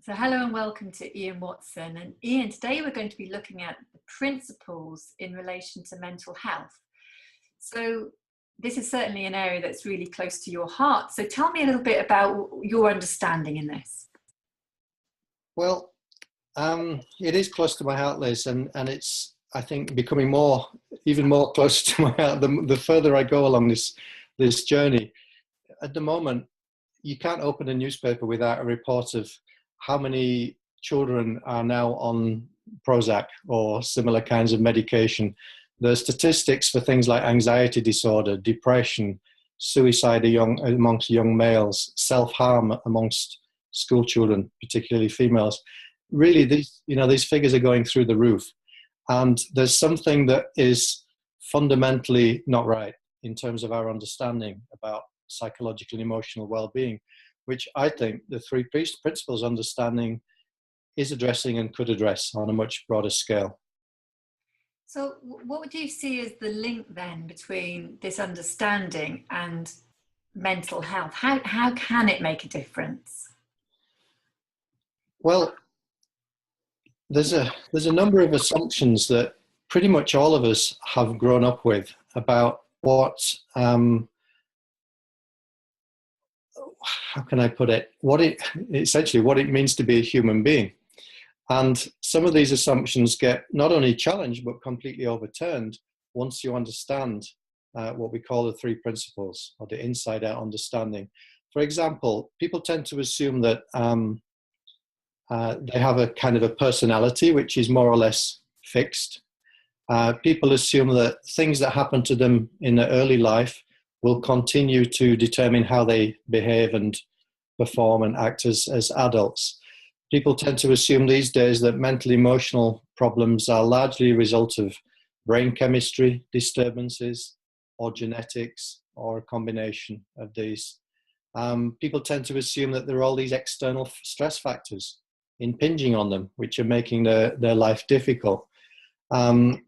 So hello and welcome to Ian Watson. And Ian, today we're going to be looking at the principles in relation to mental health. So this is certainly an area that's really close to your heart. So tell me a little bit about your understanding in this. Well, it is close to my heart, Liz, and it's, I think, becoming even more close to my heart the further I go along this journey. At the moment, you can't open a newspaper without a report of how many children are now on Prozac or similar kinds of medication. The statistics for things like anxiety disorder, depression, suicide amongst young males, self-harm amongst school children, particularly females. Really, these figures are going through the roof. And there's something that is fundamentally not right in terms of our understanding about psychological and emotional well-being, which I think the three principles understanding is addressing and could address on a much broader scale. So what would you see as the link then between this understanding and mental health? How can it make a difference? Well, there's a number of assumptions that pretty much all of us have grown up with about what how can I put it? What it means to be a human being. And some of these assumptions get not only challenged, but completely overturned once you understand what we call the three principles, or the inside out understanding. For example, people tend to assume that they have a kind of a personality which is more or less fixed. People assume that things that happen to them in their early life will continue to determine how they behave and perform and act as adults. People tend to assume these days that mental emotional problems are largely a result of brain chemistry disturbances or genetics or a combination of these. People tend to assume that there are all these external stress factors impinging on them, which are making their life difficult.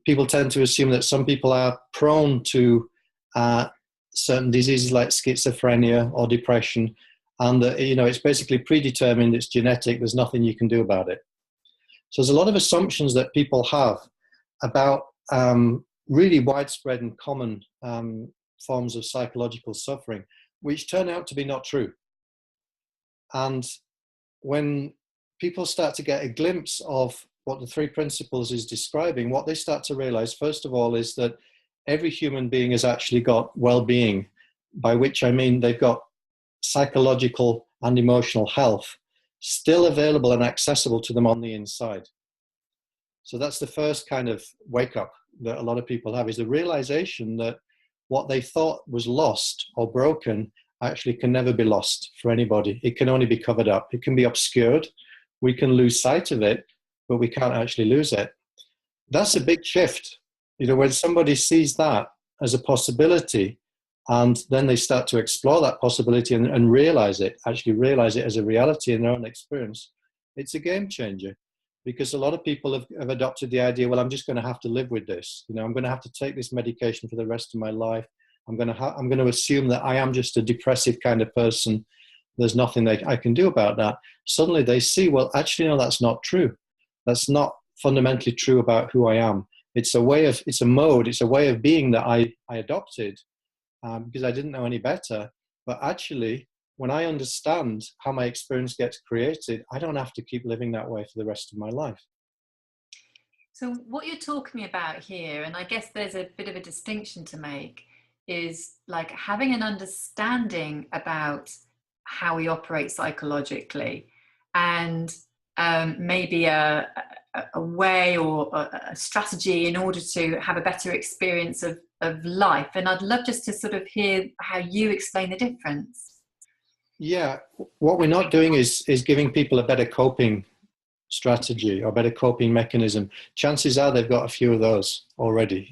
People tend to assume that some people are prone to certain diseases like schizophrenia or depression, and that it's basically predetermined, it's genetic, there's nothing you can do about it. So there's a lot of assumptions that people have about really widespread and common forms of psychological suffering, which turn out to be not true. And when people start to get a glimpse of what the three principles is describing, what they start to realize, first of all, is that every human being has actually got well-being, by which I mean they've got psychological and emotional health still available and accessible to them on the inside. So that's the first kind of wake up that a lot of people have, is the realization that what they thought was lost or broken actually can never be lost for anybody. It can only be covered up. It can be obscured. We can lose sight of it, but we can't actually lose it. That's a big shift. When somebody sees that as a possibility, and then they start to explore that possibility and realize it as a reality in their own experience, it's a game changer. Because a lot of people have adopted the idea, well, I'm just going to have to live with this. I'm going to have to take this medication for the rest of my life. I'm going to assume that I am just a depressive kind of person. There's nothing I can do about that. Suddenly they see, well, actually, no, that's not true. That's not fundamentally true about who I am. It's a way of being that I adopted because I didn't know any better. But actually, when I understand how my experience gets created, I don't have to keep living that way for the rest of my life. So what you're talking about here, and I guess there's a bit of a distinction to make, is like having an understanding about how we operate psychologically, and maybe a way or a strategy in order to have a better experience of life. And I'd love just to sort of hear how you explain the difference. Yeah, what we're not doing is giving people a better coping strategy or better coping mechanism. Chances are they've got a few of those already.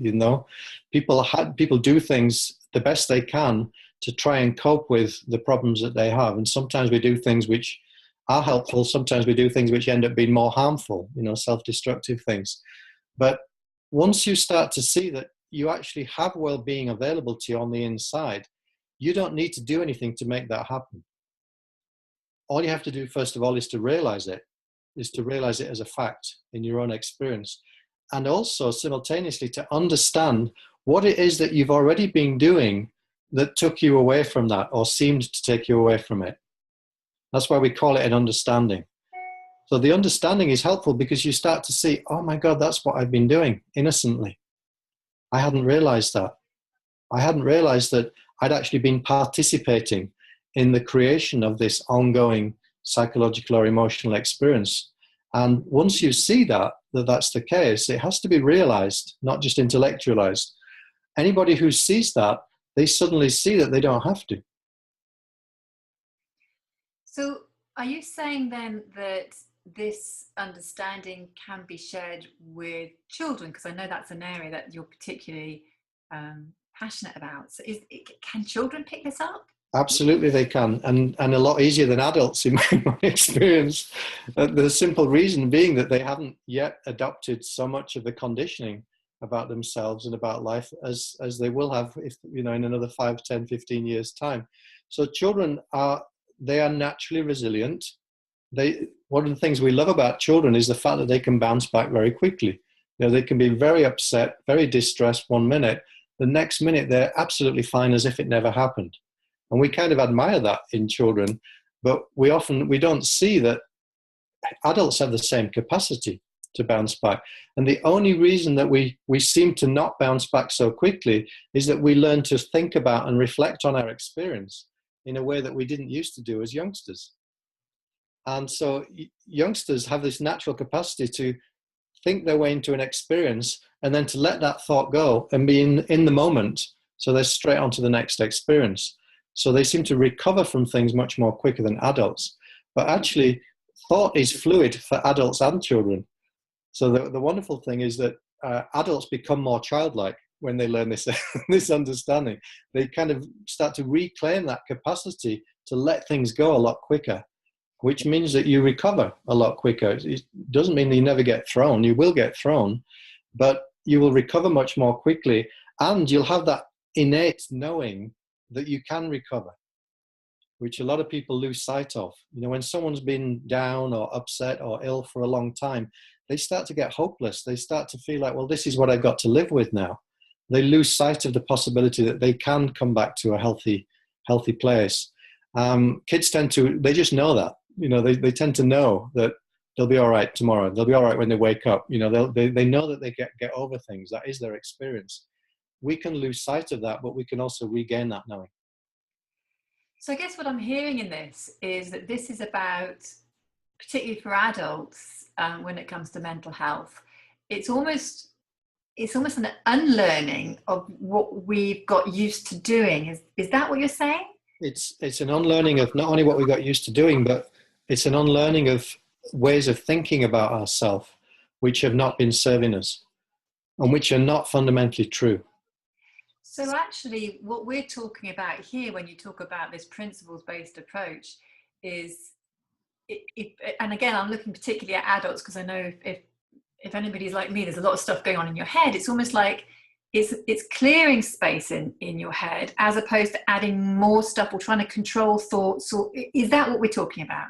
People do things the best they can to try and cope with the problems that they have, and sometimes we do things which are helpful, sometimes we do things which end up being more harmful, self-destructive things. But once you start to see that you actually have well-being available to you on the inside, you don't need to do anything to make that happen. All you have to do, first of all, is to realize it. is to realize it as a fact in your own experience, and also simultaneously to understand what it is that you've already been doing that took you away from that or seemed to take you away from it. That's why we call it an understanding. So the understanding is helpful because you start to see, oh my God, that's what I've been doing innocently. I hadn't realized that. I hadn't realized that I'd actually been participating in the creation of this ongoing psychological or emotional experience. And once you see that that's the case, it has to be realized, not just intellectualized. Anybody who sees that, they suddenly see that they don't have to. So are you saying then that this understanding can be shared with children? Because I know that's an area that you're particularly passionate about. So can children pick this up? Absolutely they can, and a lot easier than adults in my experience. The simple reason being that they haven't yet adopted so much of the conditioning about themselves and about life as they will have if, in another 5, 10, 15 years time. So children are naturally resilient. One of the things we love about children is the fact that they can bounce back very quickly. They can be very upset, very distressed 1 minute. The next minute they're absolutely fine as if it never happened. And we kind of admire that in children, but we don't see that adults have the same capacity to bounce back. And the only reason that we seem to not bounce back so quickly is that we learn to think about and reflect on our experience in a way that we didn't used to do as youngsters. And so youngsters have this natural capacity to think their way into an experience and then to let that thought go and be in the moment. So they're straight on to the next experience. So they seem to recover from things much more quicker than adults. But actually, thought is fluid for adults and children. So the wonderful thing is that adults become more childlike when they learn this, this understanding. They kind of start to reclaim that capacity to let things go a lot quicker, which means that you recover a lot quicker. It doesn't mean that you never get thrown. You will get thrown, but you will recover much more quickly, and you'll have that innate knowing that you can recover, which a lot of people lose sight of. When someone's been down or upset or ill for a long time, they start to get hopeless. They start to feel like, well, this is what I've got to live with now. They lose sight of the possibility that they can come back to a healthy place. Kids they just know that. They tend to know that they'll be all right tomorrow. They'll be all right when they wake up. They know that they get over things. That is their experience. We can lose sight of that, but we can also regain that knowing. So I guess what I'm hearing in this is that this is about, particularly for adults, when it comes to mental health, it's almost an unlearning of what we've got used to doing. Is that what you're saying? It's an unlearning of not only what we got used to doing, but it's an unlearning of ways of thinking about ourselves which have not been serving us and which are not fundamentally true. So actually, what we're talking about here, when you talk about this principles-based approach, is, and again, I'm looking particularly at adults because I know if anybody's like me, there's a lot of stuff going on in your head. It's almost like it's clearing space in your head as opposed to adding more stuff or trying to control thoughts. Or is that what we're talking about?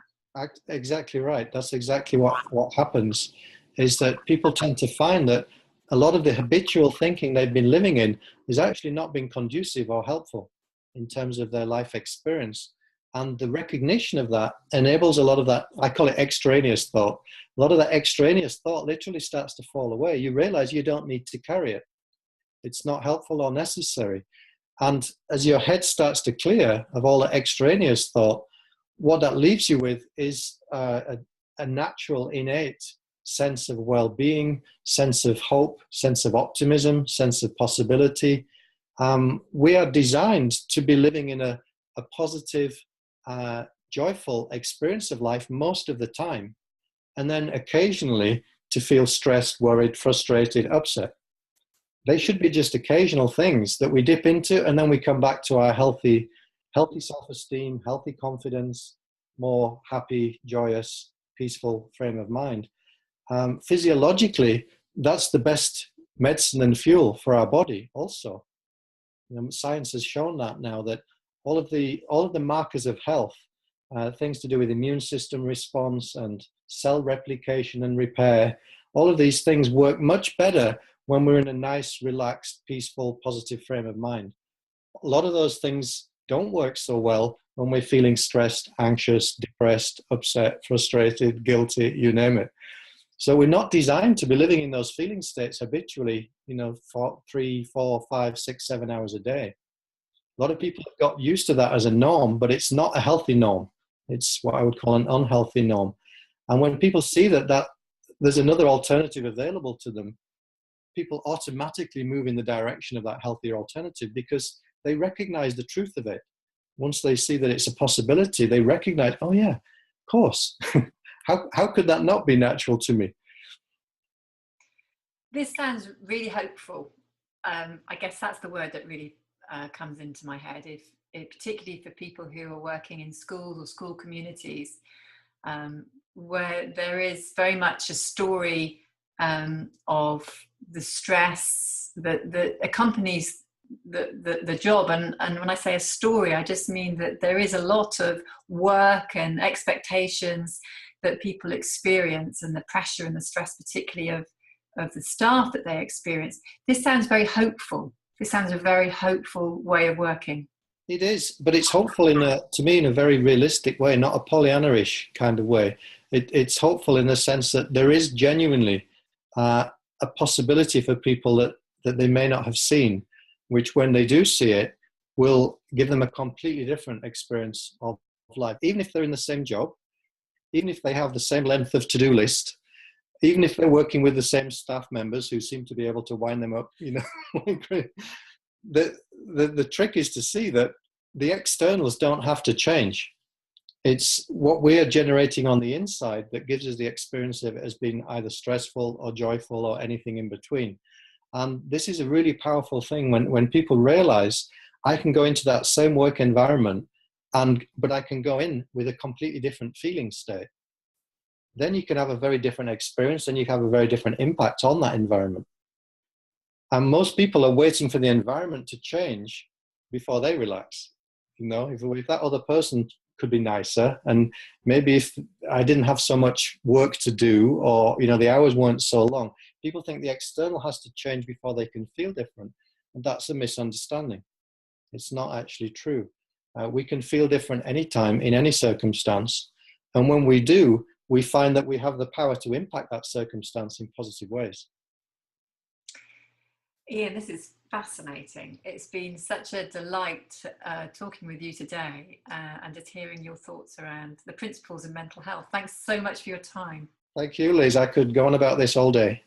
Exactly right. That's exactly what happens, is that people tend to find that a lot of the habitual thinking they've been living in is actually not being conducive or helpful in terms of their life experience. And the recognition of that enables a lot of that, I call it extraneous thought. A lot of that extraneous thought literally starts to fall away. You realize you don't need to carry it. It's not helpful or necessary. And as your head starts to clear of all the extraneous thought, what that leaves you with is a natural, innate sense of well-being, sense of hope, sense of optimism, sense of possibility. We are designed to be living in a positive, joyful experience of life most of the time, and then occasionally to feel stressed, worried, frustrated, upset. They should be just occasional things that we dip into, and then we come back to our healthy self-esteem, healthy confidence, more happy, joyous, peaceful frame of mind. Physiologically, that's the best medicine and fuel for our body also. Science has shown that now, that all of the markers of health, things to do with immune system response and cell replication and repair, all of these things work much better when we're in a nice, relaxed, peaceful, positive frame of mind. A lot of those things don't work so well when we're feeling stressed, anxious, depressed, upset, frustrated, guilty, you name it. So we're not designed to be living in those feeling states habitually, for 3, 4, 5, 6, 7 hours a day. A lot of people have got used to that as a norm, but it's not a healthy norm. It's what I would call an unhealthy norm. And when people see that there's another alternative available to them, people automatically move in the direction of that healthier alternative because they recognize the truth of it. Once they see that it's a possibility, they recognize, oh yeah, of course. How could that not be natural to me? This sounds really hopeful. I guess that's the word that really comes into my head, if particularly for people who are working in schools or school communities, where there is very much a story of the stress that accompanies the job. And when I say a story, I just mean that there is a lot of work and expectations that people experience, and the pressure and the stress, particularly of the staff that they experience. This sounds very hopeful. This sounds a very hopeful way of working. It is, but it's hopeful to me in a very realistic way, not a Pollyanna-ish kind of way. It's hopeful in the sense that there is genuinely a possibility for people that they may not have seen, which when they do see it will give them a completely different experience of life. Even if they're in the same job, even if they have the same length of to-do list, even if they're working with the same staff members who seem to be able to wind them up, the trick is to see that the externals don't have to change. It's what we are generating on the inside that gives us the experience of it as being either stressful or joyful or anything in between. And this is a really powerful thing when people realize I can go into that same work environment, but I can go in with a completely different feeling state. Then you can have a very different experience and you have a very different impact on that environment. And most people are waiting for the environment to change before they relax. If that other person could be nicer, and maybe if I didn't have so much work to do, or the hours weren't so long, people think the external has to change before they can feel different. And that's a misunderstanding. It's not actually true. We can feel different anytime, in any circumstance. And when we do, we find that we have the power to impact that circumstance in positive ways. Ian, this is fascinating. It's been such a delight talking with you today and just hearing your thoughts around the principles of mental health. Thanks so much for your time. Thank you, Liz. I could go on about this all day.